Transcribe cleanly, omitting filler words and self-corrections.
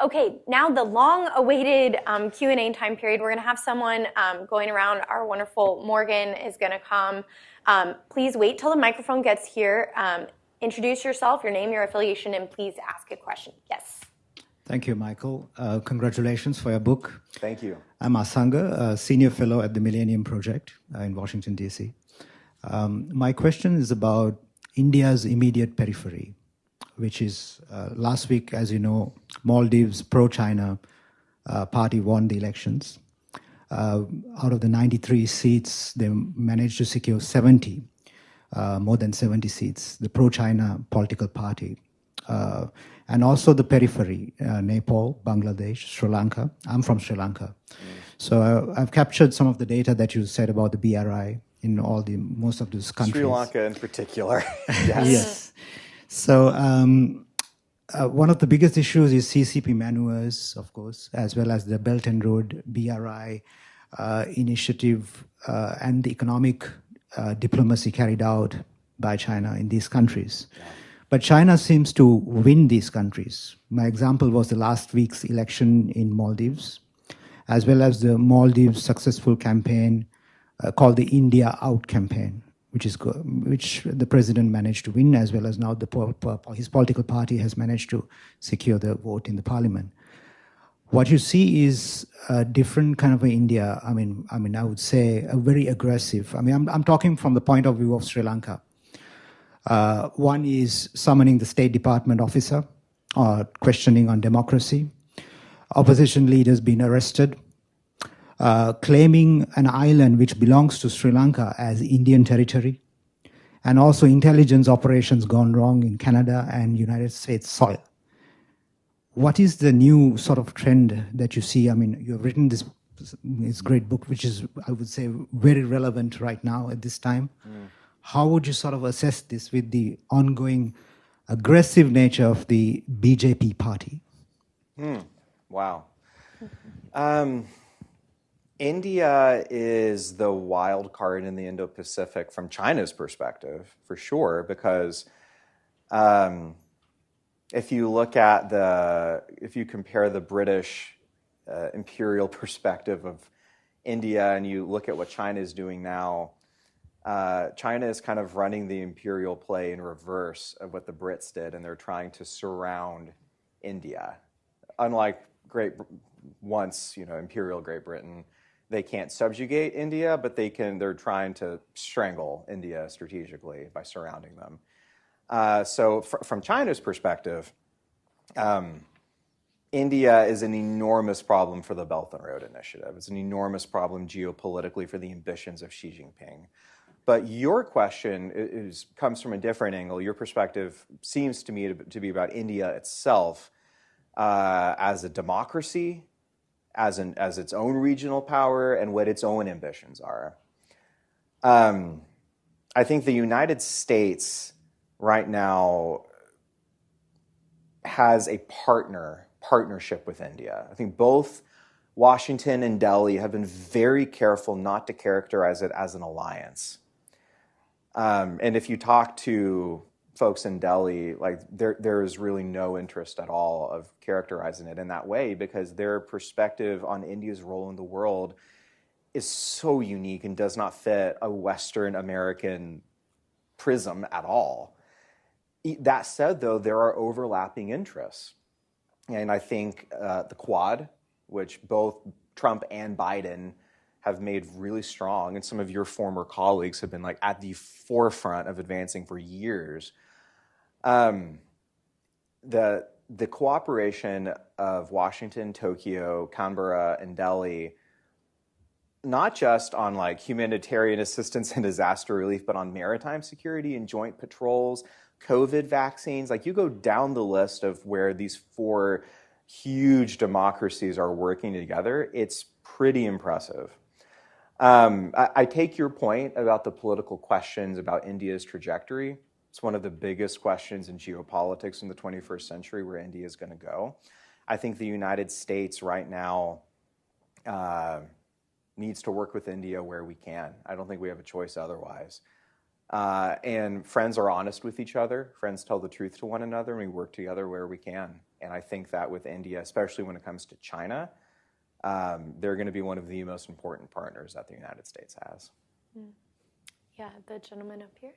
Okay, now the long-awaited Q&A time period. We're going to have someone going around. Our wonderful Morgan is going to come. Please wait till the microphone gets here. Introduce yourself, your name, your affiliation, and please ask a question. Yes. Thank you, Michael. Congratulations for your book. Thank you. I'm Asanga, a senior fellow at the Millennium Project in Washington, D.C. My question is about India's immediate periphery, which is last week, as you know, Maldives pro-China party won the elections. Out of the 93 seats, they managed to secure 70, more than 70 seats, the pro-China political party. And also the periphery, Nepal, Bangladesh, Sri Lanka. I'm from Sri Lanka. So I've captured some of the data that you said about the BRI in most of those countries. Sri Lanka in particular. Yes. Yes. So one of the biggest issues is CCP manures, of course, as well as the Belt and Road BRI initiative and the economic diplomacy carried out by China in these countries. Yeah. But China seems to win these countries. My example was the last week's election in Maldives, as well as the Maldives' successful campaign called the India Out campaign, which the president managed to win, as well as now his political party has managed to secure the vote in the parliament. What you see is a different kind of India. I mean, I would say a very aggressive. I'm talking from the point of view of Sri Lanka. One is summoning the State Department officer, questioning on democracy, opposition leaders being arrested, claiming an island which belongs to Sri Lanka as Indian territory, and also intelligence operations gone wrong in Canada and United States soil. What is the new sort of trend that you see? You have written this great book, which is, I would say, very relevant right now at this time. How would you sort of assess this with the ongoing aggressive nature of the BJP party? Wow. India is the wild card in the Indo-Pacific from China's perspective, for sure, because if you compare the British imperial perspective of India and you look at what China is doing now, China is kind of running the imperial play in reverse of what the Brits did, and they're trying to surround India. Unlike imperial Great Britain, they can't subjugate India, but they're trying to strangle India strategically by surrounding them. So from China's perspective, India is an enormous problem for the Belt and Road Initiative. It's an enormous problem geopolitically for the ambitions of Xi Jinping. But your question comes from a different angle. Your perspective seems to me to be about India itself as a democracy, as its own regional power, and what its own ambitions are. I think the United States right now has a partnership with India. I think both Washington and Delhi have been very careful not to characterize it as an alliance. And if you talk to folks in Delhi, there is really no interest at all of characterizing it in that way, because their perspective on India's role in the world is so unique and does not fit a Western American prism at all. That said, though, there are overlapping interests. And I think the Quad, which both Trump and Biden have made really strong, and some of your former colleagues have been at the forefront of advancing for years. The cooperation of Washington, Tokyo, Canberra, and Delhi, not just on humanitarian assistance and disaster relief, but on maritime security and joint patrols, COVID vaccines. You go down the list of where these four huge democracies are working together, it's pretty impressive. I take your point about the political questions about India's trajectory. It's one of the biggest questions in geopolitics in the 21st century, where India is going to go. I think the United States right now needs to work with India where we can. I don't think we have a choice otherwise. And friends are honest with each other. Friends tell the truth to one another, and we work together where we can. And I think that with India, especially when it comes to China, they're going to be one of the most important partners that the United States has. Yeah, the gentleman up here.